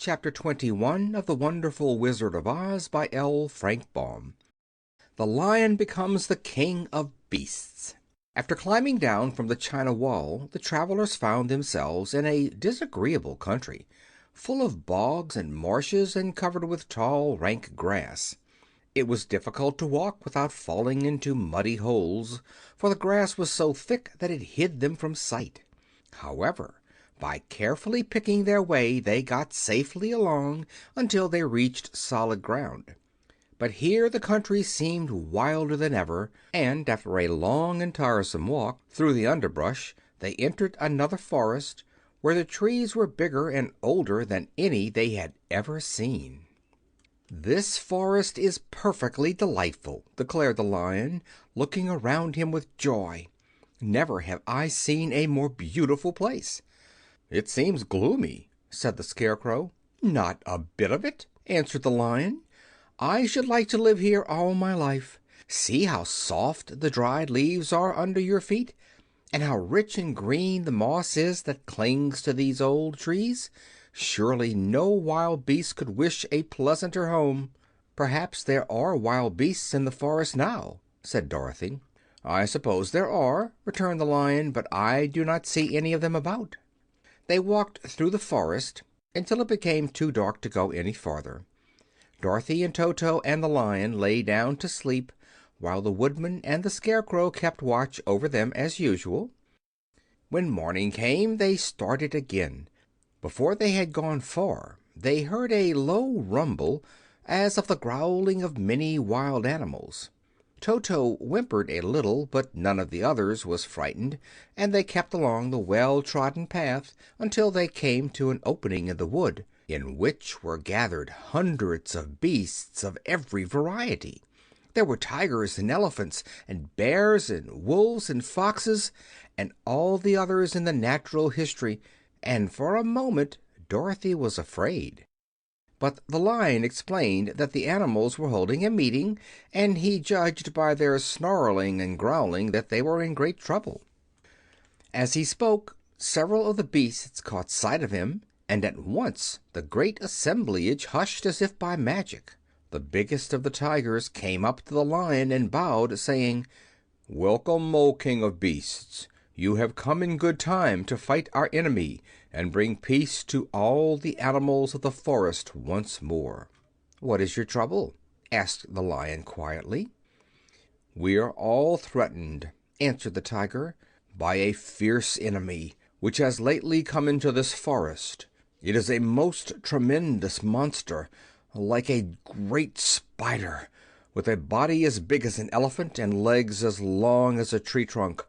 Chapter 21 of The Wonderful Wizard of Oz by L. Frank Baum. The Lion Becomes the King of Beasts. After climbing down from the China Wall, the travelers found themselves in a disagreeable country, full of bogs and marshes and covered with tall, rank grass. It was difficult to walk without falling into muddy holes, for the grass was so thick that it hid them from sight. However, by carefully picking their way they got safely along until they reached solid ground. But here the country seemed wilder than ever, and after a long and tiresome walk through the underbrush they entered another forest, where the trees were bigger and older than any they had ever seen. "This forest is perfectly delightful," declared the Lion, looking around him with joy. "Never have I seen a more beautiful place." "It seems gloomy," said the Scarecrow. "Not a bit of it," answered the Lion. "I should like to live here all my life. See how soft the dried leaves are under your feet, and how rich and green the moss is that clings to these old trees. Surely no wild beast could wish a pleasanter home." "Perhaps there are wild beasts in the forest now," said Dorothy. "I suppose there are," returned the Lion, "but I do not see any of them about." They walked through the forest until it became too dark to go any farther. Dorothy and Toto and the Lion lay down to sleep, while the Woodman and the Scarecrow kept watch over them as usual. When morning came they started again. Before they had gone far they heard a low rumble, as of the growling of many wild animals. Toto whimpered a little, but none of the others was frightened, and they kept along the well-trodden path until they came to an opening in the wood, in which were gathered hundreds of beasts of every variety. There were tigers and elephants and bears and wolves and foxes and all the others in the natural history, and for a moment Dorothy was afraid. But the Lion explained that the animals were holding a meeting, and he judged by their snarling and growling that they were in great trouble. As he spoke, several of the beasts caught sight of him, and at once the great assemblage hushed as if by magic. The biggest of the tigers came up to the Lion and bowed, saying, "Welcome, O King of Beasts! You have come in good time to fight our enemy and bring peace to all the animals of the forest once more." "What is your trouble?" asked the Lion quietly. "We are all threatened," answered the tiger, "by a fierce enemy which has lately come into this forest. It is a most tremendous monster, like a great spider, with a body as big as an elephant and legs as long as a tree trunk.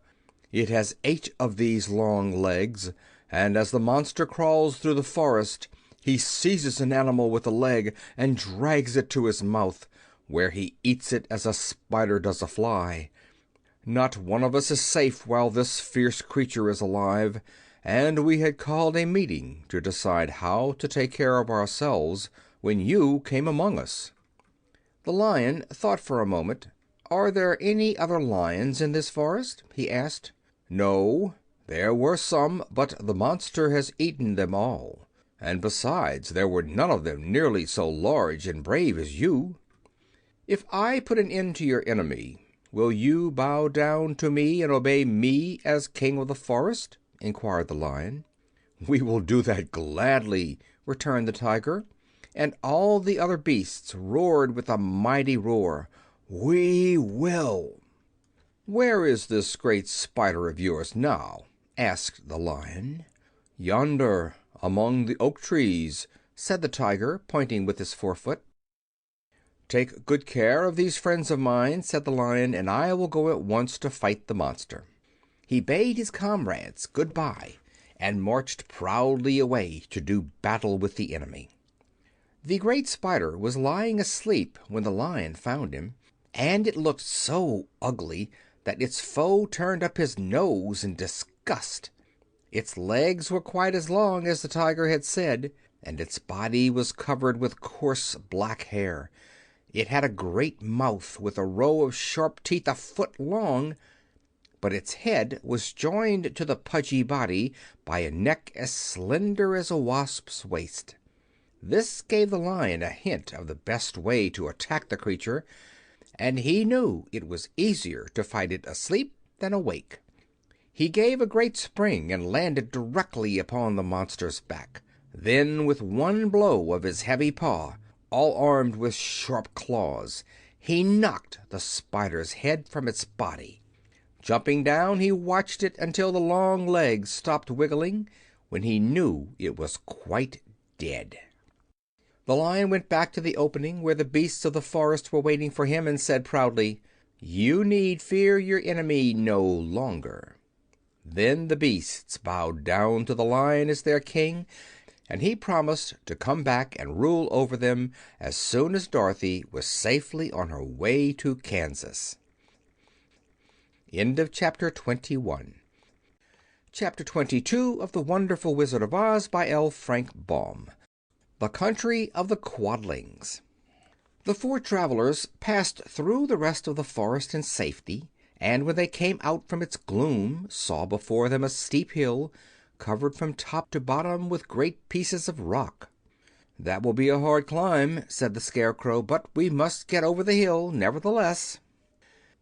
It has 8 of these long legs, and as the monster crawls through the forest he seizes an animal with a leg and drags it to his mouth, where he eats it as a spider does a fly. Not one of us is safe while this fierce creature is alive, and we had called a meeting to decide how to take care of ourselves when you came among us." The Lion thought for a moment. "Are there any other lions in this forest?" he asked. "No, there were some, but the monster has eaten them all. And besides, there were none of them nearly so large and brave as you." "If I put an end to your enemy, will you bow down to me and obey me as King of the Forest?" inquired the Lion. "We will do that gladly," returned the tiger, and all the other beasts roared with a mighty roar. "We will!" "Where is this great spider of yours now?" asked the Lion. "Yonder, among the oak trees," said the tiger, pointing with his forefoot. "Take good care of these friends of mine," said the Lion, "and I will go at once to fight the monster." He bade his comrades good-bye and marched proudly away to do battle with the enemy. The great spider was lying asleep when the Lion found him, and it looked so ugly that its foe turned up his nose in disgust. Its legs were quite as long as the tiger had said, and its body was covered with coarse black hair. It had a great mouth with a row of sharp teeth a foot long, but its head was joined to the pudgy body by a neck as slender as a wasp's waist. This gave the Lion a hint of the best way to attack the creature, and he knew it was easier to fight it asleep than awake. He gave a great spring and landed directly upon the monster's back. Then, with one blow of his heavy paw, all armed with sharp claws, he knocked the spider's head from its body. Jumping down, he watched it until the long legs stopped wiggling, when he knew it was quite dead. The Lion went back to the opening where the beasts of the forest were waiting for him, and said proudly, "You need fear your enemy no longer." Then the beasts bowed down to the Lion as their king, and he promised to come back and rule over them as soon as Dorothy was safely on her way to Kansas. End of Chapter 21. Chapter 22 of The Wonderful Wizard of Oz by L. Frank Baum. The Country of the Quadlings. The four travelers passed through the rest of the forest in safety, and when they came out from its gloom saw before them a steep hill, covered from top to bottom with great pieces of rock. "That will be a hard climb," said the Scarecrow, "but we must get over the hill, nevertheless."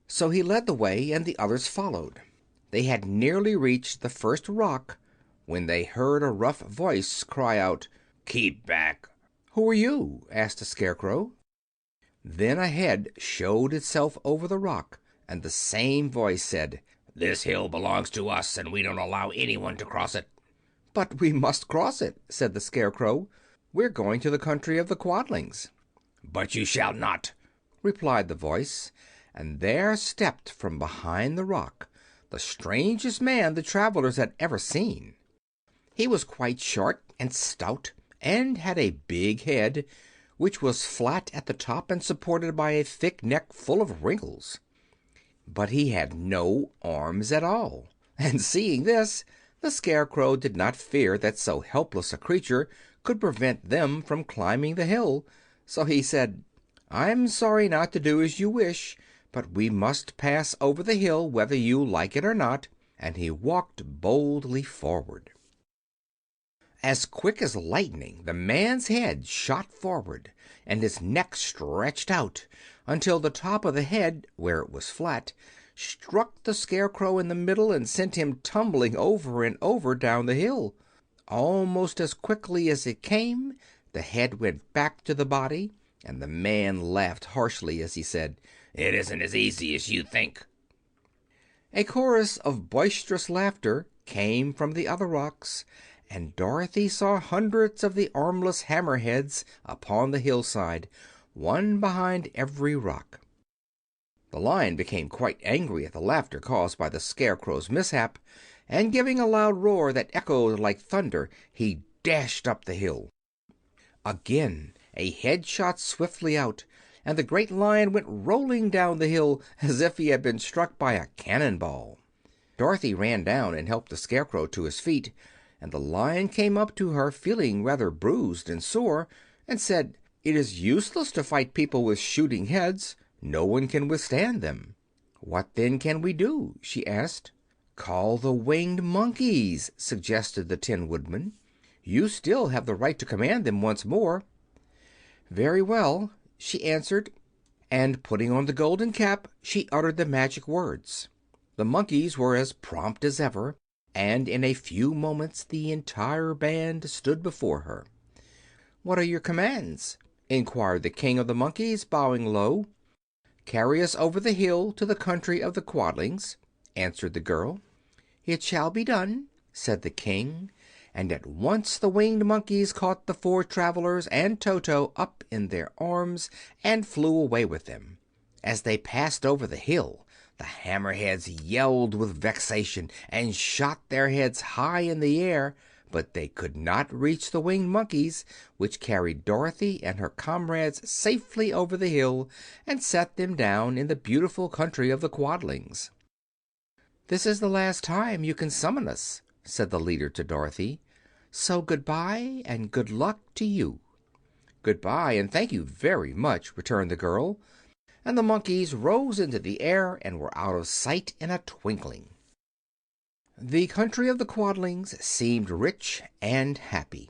So he led the way, and the others followed. They had nearly reached the first rock when they heard a rough voice cry out, "Keep back!" "Who are you?" asked the Scarecrow. Then a head showed itself over the rock, and the same voice said, "This hill belongs to us, and we don't allow anyone to cross it." "But we must cross it," said the Scarecrow. "We're going to the country of the Quadlings." "But you shall not," replied the voice, and there stepped from behind the rock the strangest man the travelers had ever seen. He was quite short and stout, and had a big head, which was flat at the top and supported by a thick neck full of wrinkles. But he had no arms at all, and seeing this, the Scarecrow did not fear that so helpless a creature could prevent them from climbing the hill. So he said, "I'm sorry not to do as you wish, but we must pass over the hill whether you like it or not," and he walked boldly forward. As quick as lightning the man's head shot forward, and his neck stretched out until the top of the head, where it was flat, struck the Scarecrow in the middle and sent him tumbling over and over down the hill. Almost as quickly as it came, the head went back to the body, and the man laughed harshly as he said, "It isn't as easy as you think." A chorus of boisterous laughter came from the other rocks, and Dorothy saw hundreds of the armless hammerheads upon the hillside, one behind every rock. The Lion became quite angry at the laughter caused by the Scarecrow's mishap, and giving a loud roar that echoed like thunder, he dashed up the hill. Again a head shot swiftly out, and the great Lion went rolling down the hill as if he had been struck by a cannon-ball. Dorothy ran down and helped the Scarecrow to his feet, and the Lion came up to her feeling rather bruised and sore, and said, "It is useless to fight people with shooting heads. No one can withstand them." "What then can we do?" she asked. "Call the Winged Monkeys," suggested the Tin Woodman. "You still have the right to command them once more." "Very well," she answered, and putting on the golden cap, she uttered the magic words. The monkeys were as prompt as ever, and in a few moments the entire band stood before her. "What are your commands?" inquired the King of the Monkeys, bowing low. "Carry us over the hill to the country of the Quadlings," answered the girl. "It shall be done," said the King, and at once the Winged Monkeys caught the four travelers and Toto up in their arms and flew away with them. As they passed over the hill, the hammerheads yelled with vexation and shot their heads high in the air, but they could not reach the Winged Monkeys, which carried Dorothy and her comrades safely over the hill and set them down in the beautiful country of the Quadlings. "This is the last time you can summon us," said the leader to Dorothy. "So goodbye, and good luck to you." "Goodbye, and thank you very much," returned the girl, and the monkeys rose into the air and were out of sight in a twinkling. The country of the Quadlings seemed rich and happy.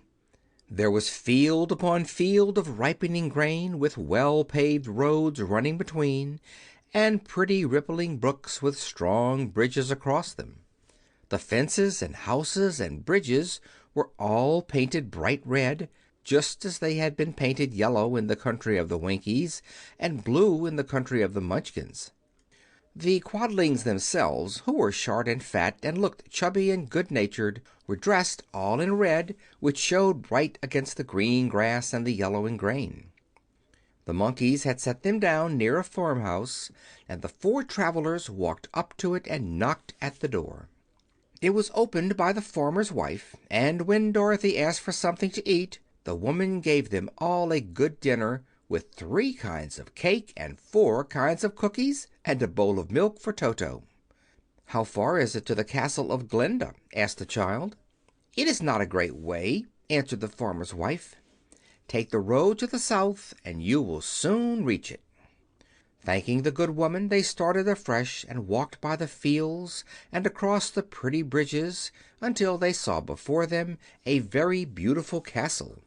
There was field upon field of ripening grain, with well-paved roads running between, and pretty rippling brooks with strong bridges across them. The fences and houses and bridges were all painted bright red, just as they had been painted yellow in the country of the Winkies and blue in the country of the Munchkins. The Quadlings themselves, who were short and fat and looked chubby and good-natured, were dressed all in red, which showed bright against the green grass and the yellowing grain. The Monkeys had set them down near a farmhouse, and the four travelers walked up to it and knocked at the door. It was opened by the farmer's wife, and when Dorothy asked for something to eat, the woman gave them all a good dinner, with 3 kinds of cake and 4 kinds of cookies, and a bowl of milk for Toto. "How far is it to the castle of Glinda?" asked the child. "It is not a great way," answered the farmer's wife. "Take the road to the south, and you will soon reach it." Thanking the good woman, they started afresh and walked by the fields and across the pretty bridges until they saw before them a very beautiful castle.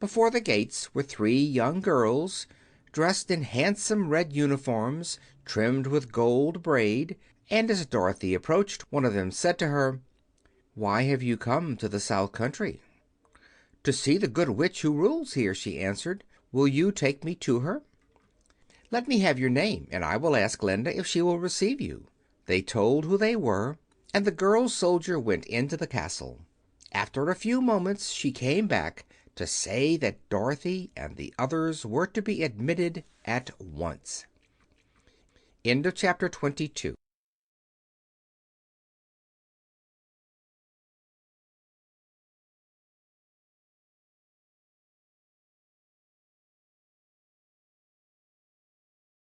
Before the gates were 3 young girls, dressed in handsome red uniforms trimmed with gold braid, and as Dorothy approached, one of them said to her, "Why have you come to the South Country?" "To see the good witch who rules here," she answered. "Will you take me to her?" "Let me have your name, and I will ask Glinda if she will receive you." They told who they were, and the girl soldier went into the castle. After a few moments she came back to say that Dorothy and the others were to be admitted at once. End of Chapter 22.